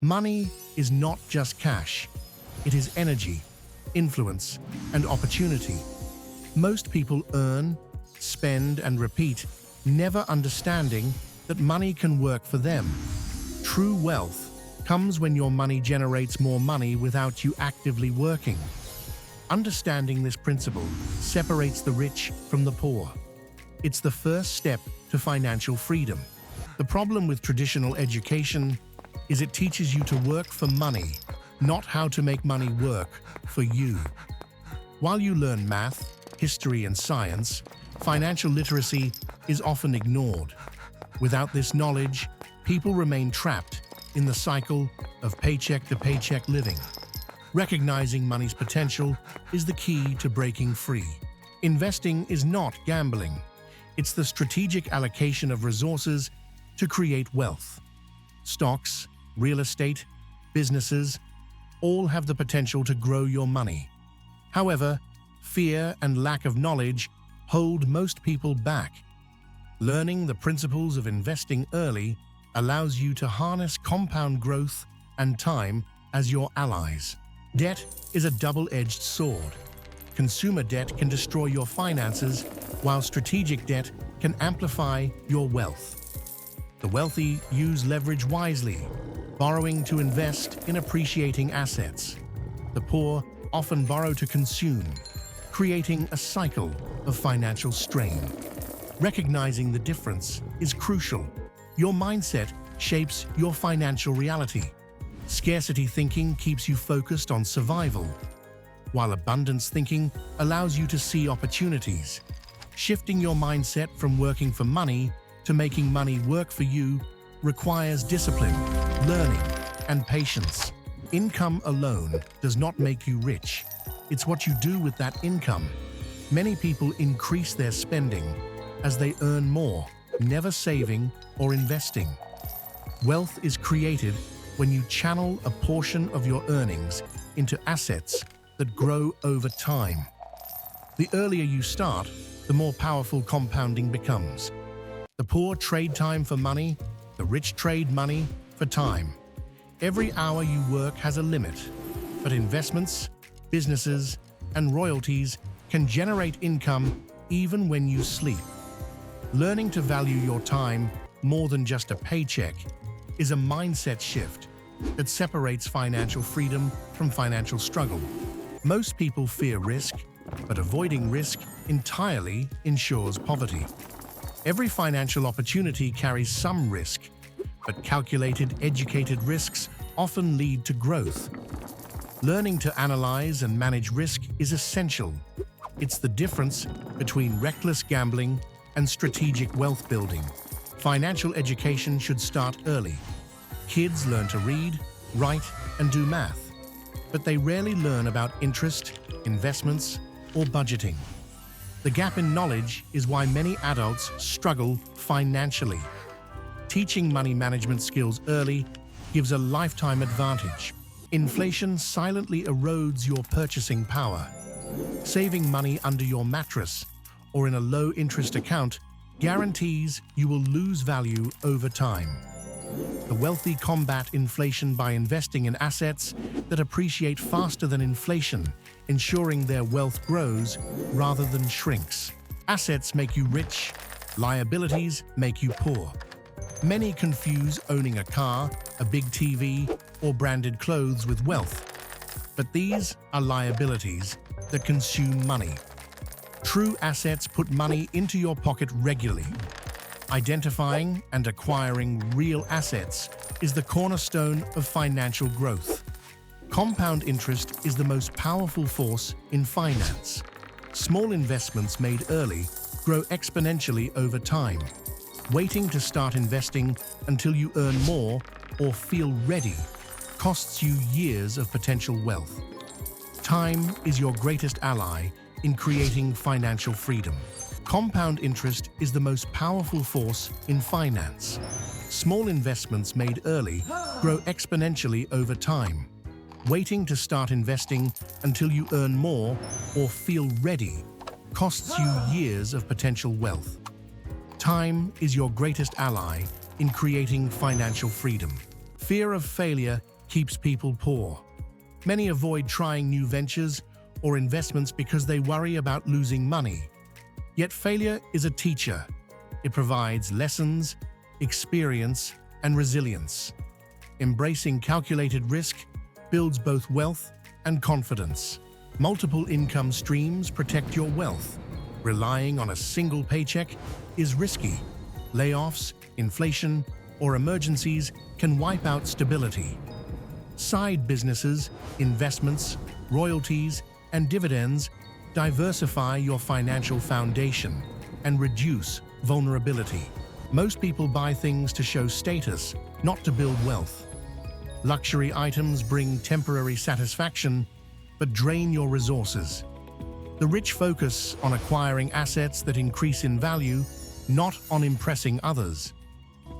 Money is not just cash. It is energy, influence, and opportunity. Most people earn, spend, and repeat, never understanding that money can work for them. True wealth comes when your money generates more money without you actively working. Understanding this principle separates the rich from the poor. It's the first step to financial freedom. The problem with traditional education is it teaches you to work for money, not how to make money work for you. While you learn math, history, and science, financial literacy is often ignored. Without this knowledge, people remain trapped in the cycle of paycheck-to-paycheck living. Recognizing money's potential is the key to breaking free. Investing is not gambling. It's the strategic allocation of resources to create wealth. Stocks, real estate, businesses, all have the potential to grow your money. However, fear and lack of knowledge hold most people back. Learning the principles of investing early allows you to harness compound growth and time as your allies. Debt is a double-edged sword. Consumer debt can destroy your finances, while strategic debt can amplify your wealth. The wealthy use leverage wisely, borrowing to invest in appreciating assets. The poor often borrow to consume, creating a cycle of financial strain. Recognizing the difference is crucial. Your mindset shapes your financial reality. Scarcity thinking keeps you focused on survival, while abundance thinking allows you to see opportunities. Shifting your mindset from working for money to making money work for you requires discipline, learning, and patience. Income alone does not make you rich. It's what you do with that income. Many people increase their spending as they earn more, never saving or investing. Wealth is created when you channel a portion of your earnings into assets that grow over time. The earlier you start, the more powerful compounding becomes. The poor trade time for money, the rich trade money for time. Every hour you work has a limit, but investments, businesses, and royalties can generate income even when you sleep. Learning to value your time more than just a paycheck is a mindset shift that separates financial freedom from financial struggle. Most people fear risk, but avoiding risk entirely ensures poverty. Every financial opportunity carries some risk, but calculated, educated risks often lead to growth. Learning to analyze and manage risk is essential. It's the difference between reckless gambling and strategic wealth building. Financial education should start early. Kids learn to read, write, and do math, but they rarely learn about interest, investments, or budgeting. The gap in knowledge is why many adults struggle financially. Teaching money management skills early gives a lifetime advantage. Inflation silently erodes your purchasing power. Saving money under your mattress or in a low-interest account guarantees you will lose value over time. The wealthy combat inflation by investing in assets that appreciate faster than inflation, ensuring their wealth grows rather than shrinks. Assets make you rich, liabilities make you poor. Many confuse owning a car, a big TV, or branded clothes with wealth, but these are liabilities that consume money. True assets put money into your pocket regularly. Identifying and acquiring real assets is the cornerstone of financial growth. Compound interest is the most powerful force in finance. Small investments made early grow exponentially over time. Waiting to start investing until you earn more or feel ready costs you years of potential wealth. Time is your greatest ally in creating financial freedom. Compound interest is the most powerful force in finance. Small investments made early grow exponentially over time. Waiting to start investing until you earn more or feel ready costs you years of potential wealth. Time is your greatest ally in creating financial freedom. Fear of failure keeps people poor. Many avoid trying new ventures or investments because they worry about losing money. Yet failure is a teacher. It provides lessons, experience, and resilience. Embracing calculated risk builds both wealth and confidence. Multiple income streams protect your wealth. Relying on a single paycheck is risky. Layoffs, inflation, or emergencies can wipe out stability. Side businesses, investments, royalties, and dividends diversify your financial foundation and reduce vulnerability. Most people buy things to show status, not to build wealth. Luxury items bring temporary satisfaction, but drain your resources. The rich focus on acquiring assets that increase in value, not on impressing others.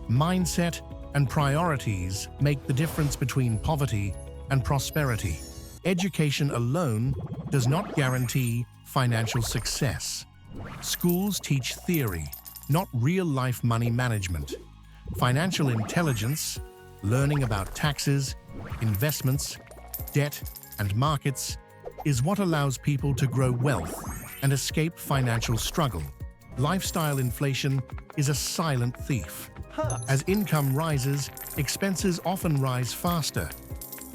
Mindset and priorities make the difference between poverty and prosperity. Education alone does not guarantee financial success. Schools teach theory, not real-life money management. Financial intelligence, learning about taxes, investments, debt, and markets, is what allows people to grow wealth and escape financial struggle. Lifestyle inflation is a silent thief. As income rises, expenses often rise faster.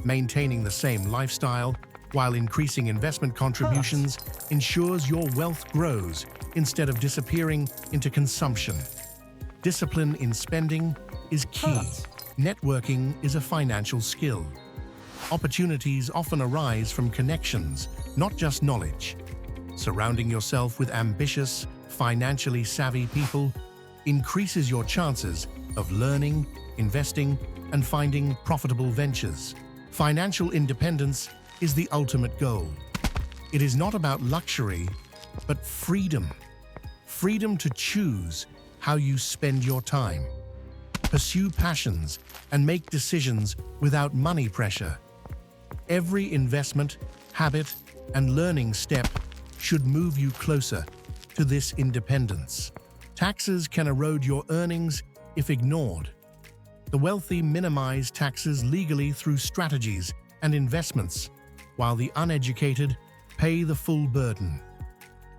Maintaining the same lifestyle while increasing investment contributions ensures your wealth grows instead of disappearing into consumption. Discipline in spending is key. Networking is a financial skill. Opportunities often arise from connections, not just knowledge. Surrounding yourself with ambitious, financially savvy people increases your chances of learning, investing, and finding profitable ventures. Financial independence is the ultimate goal. It is not about luxury, but freedom. Freedom to choose how you spend your time. Pursue passions and make decisions without money pressure. Every investment, habit, and learning step should move you closer to this independence. Taxes can erode your earnings if ignored. The wealthy minimize taxes legally through strategies and investments, while the uneducated pay the full burden.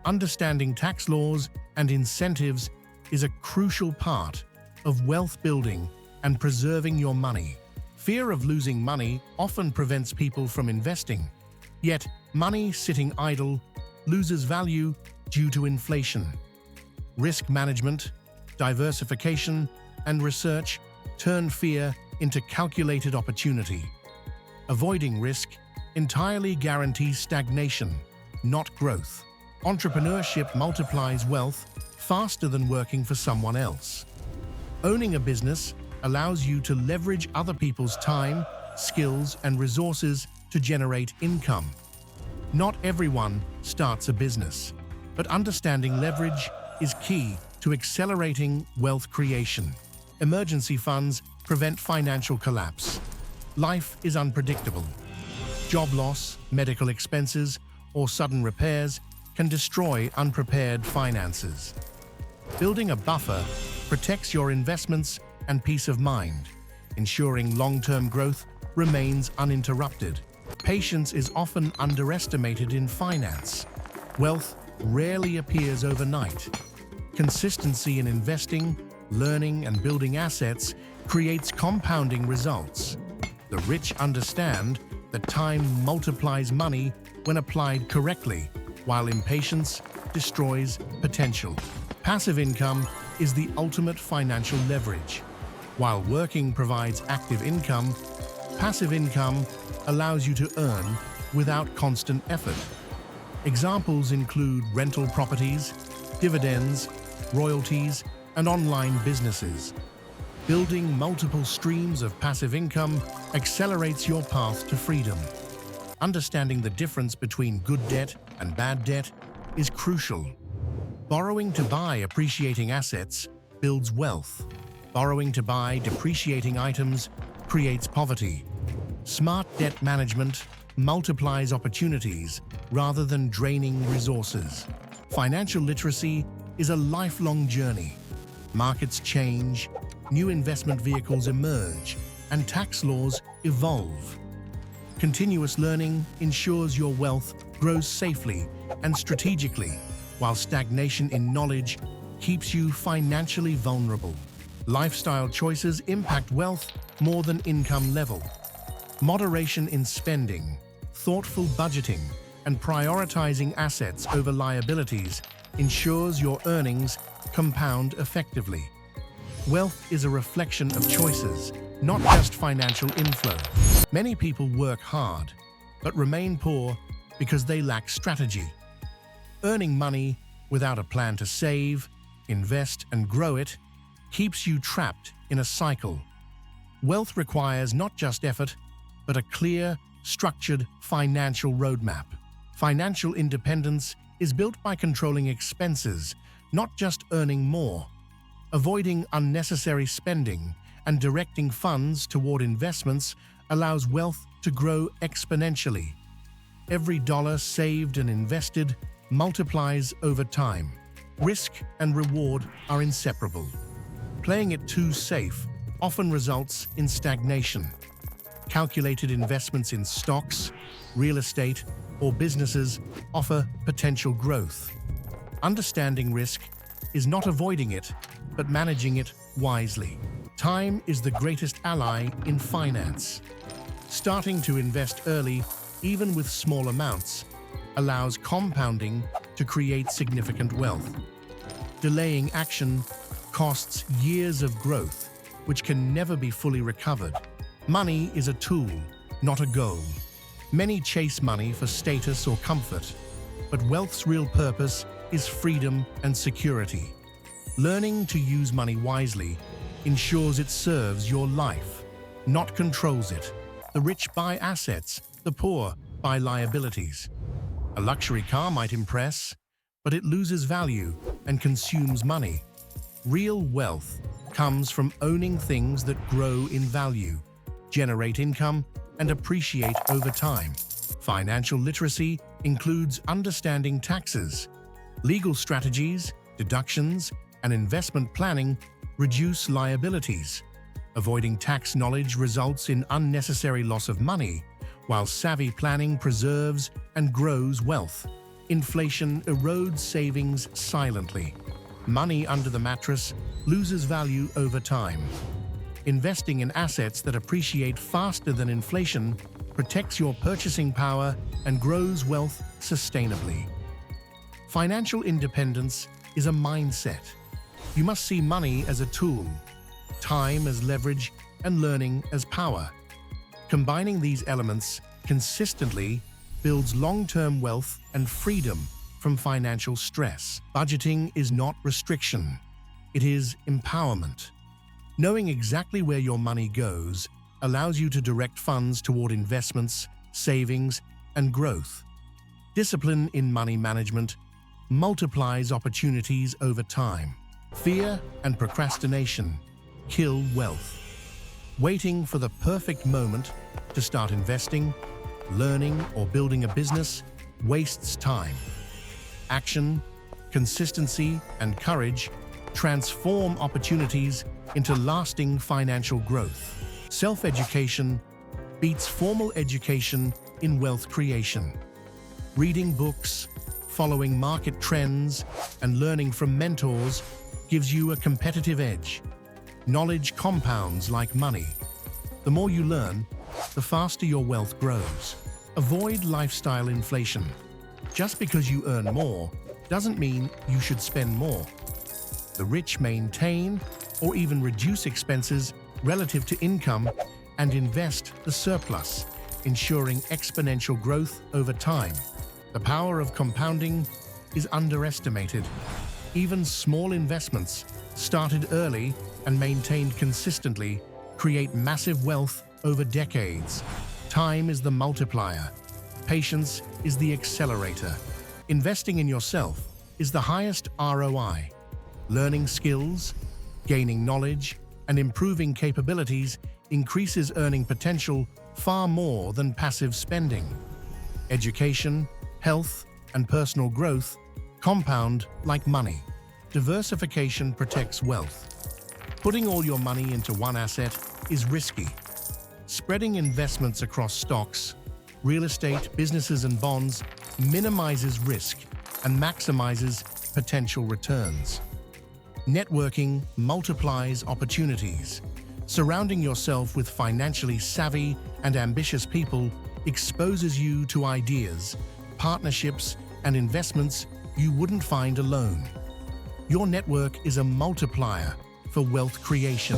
Understanding tax laws and incentives is a crucial part of wealth building and preserving your money. Fear of losing money often prevents people from investing. Yet, money sitting idle loses value due to inflation. Risk management, diversification, and research turn fear into calculated opportunity. Avoiding risk entirely guarantees stagnation, not growth. Entrepreneurship multiplies wealth faster than working for someone else. Owning a business allows you to leverage other people's time, skills, and resources to generate income. Not everyone starts a business, but understanding leverage is key to accelerating wealth creation. Emergency funds prevent financial collapse. Life is unpredictable. Job loss, medical expenses, or sudden repairs can destroy unprepared finances. Building a buffer protects your investments and peace of mind, ensuring long-term growth remains uninterrupted. Patience is often underestimated in finance. Wealth rarely appears overnight. Consistency in investing, learning, and building assets creates compounding results. The rich understand that time multiplies money when applied correctly, while impatience destroys potential. Passive income is the ultimate financial leverage. While working provides active income, passive income allows you to earn without constant effort. Examples include rental properties, dividends, royalties, and online businesses. Building multiple streams of passive income accelerates your path to freedom. Understanding the difference between good debt and bad debt is crucial. Borrowing to buy appreciating assets builds wealth. Borrowing to buy depreciating items creates poverty. Smart debt management multiplies opportunities rather than draining resources. Financial literacy is a lifelong journey. Markets change, new investment vehicles emerge, and tax laws evolve. Continuous learning ensures your wealth grows safely and strategically, while stagnation in knowledge keeps you financially vulnerable. Lifestyle choices impact wealth more than income level. Moderation in spending, thoughtful budgeting, and prioritizing assets over liabilities ensures your earnings compound effectively. Wealth is a reflection of choices, not just financial inflow. Many people work hard, but remain poor because they lack strategy. Earning money without a plan to save, invest, and grow it keeps you trapped in a cycle. Wealth requires not just effort, but a clear, structured financial roadmap. Financial independence is built by controlling expenses, not just earning more. Avoiding unnecessary spending and directing funds toward investments allows wealth to grow exponentially. Every dollar saved and invested multiplies over time. Risk and reward are inseparable. Playing it too safe often results in stagnation. Calculated investments in stocks, real estate, or businesses offer potential growth. Understanding risk is not avoiding it, but managing it wisely. Time is the greatest ally in finance. Starting to invest early, even with small amounts, allows compounding to create significant wealth. Delaying action costs years of growth, which can never be fully recovered. Money is a tool, not a goal. Many chase money for status or comfort, but wealth's real purpose is freedom and security. Learning to use money wisely ensures it serves your life, not controls it. The rich buy assets, the poor buy liabilities. A luxury car might impress, but it loses value and consumes money. Real wealth comes from owning things that grow in value, generate income, and appreciate over time. Financial literacy includes understanding taxes. Legal strategies, deductions, and investment planning reduce liabilities. Avoiding tax knowledge results in unnecessary loss of money, while savvy planning preserves and grows wealth. Inflation erodes savings silently. Money under the mattress loses value over time. Investing in assets that appreciate faster than inflation protects your purchasing power and grows wealth sustainably. Financial independence is a mindset. You must see money as a tool, time as leverage, and learning as power. Combining these elements consistently builds long-term wealth and freedom from financial stress. Budgeting is not restriction. It is empowerment. Knowing exactly where your money goes allows you to direct funds toward investments, savings, and growth. Discipline in money management multiplies opportunities over time. Fear and procrastination kill wealth. Waiting for the perfect moment to start investing, learning, or building a business wastes time. Action, consistency, and courage transform opportunities into lasting financial growth. Self-education beats formal education in wealth creation. Reading books, following market trends, and learning from mentors gives you a competitive edge. Knowledge compounds like money. The more you learn, the faster your wealth grows. Avoid lifestyle inflation. Just because you earn more doesn't mean you should spend more. The rich maintain or even reduce expenses relative to income and invest the surplus, ensuring exponential growth over time. The power of compounding is underestimated. Even small investments, started early and maintained consistently, create massive wealth over decades. Time is the multiplier. Patience is the accelerator. Investing in yourself is the highest ROI. Learning skills, gaining knowledge, and improving capabilities increases earning potential far more than passive spending. Education, health, and personal growth compound like money. Diversification protects wealth. Putting all your money into one asset is risky. Spreading investments across stocks, real estate, businesses, and bonds minimizes risk and maximizes potential returns. Networking multiplies opportunities. Surrounding yourself with financially savvy and ambitious people exposes you to ideas, partnerships, and investments you wouldn't find alone. Your network is a multiplier for wealth creation.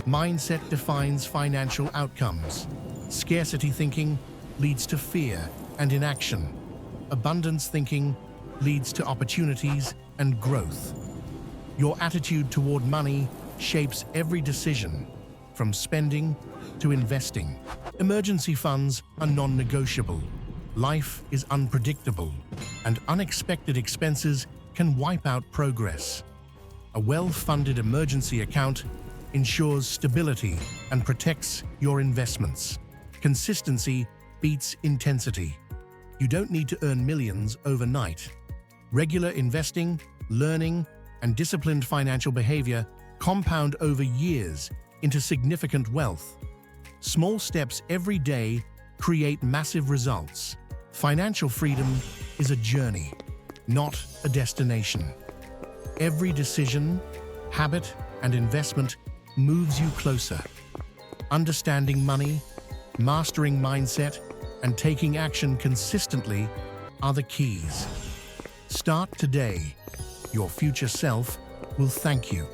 Mindset defines financial outcomes. Scarcity thinking leads to fear and inaction. Abundance thinking leads to opportunities and growth. Your attitude toward money shapes every decision, from spending to investing. Emergency funds are non-negotiable. Life is unpredictable, and unexpected expenses can wipe out progress. A well-funded emergency account ensures stability and protects your investments. Consistency beats intensity. You don't need to earn millions overnight. Regular investing, learning, and disciplined financial behavior compound over years into significant wealth. Small steps every day create massive results. Financial freedom is a journey, not a destination. Every decision, habit, and investment moves you closer. Understanding money, mastering mindset, and taking action consistently are the keys. Start today. Your future self will thank you.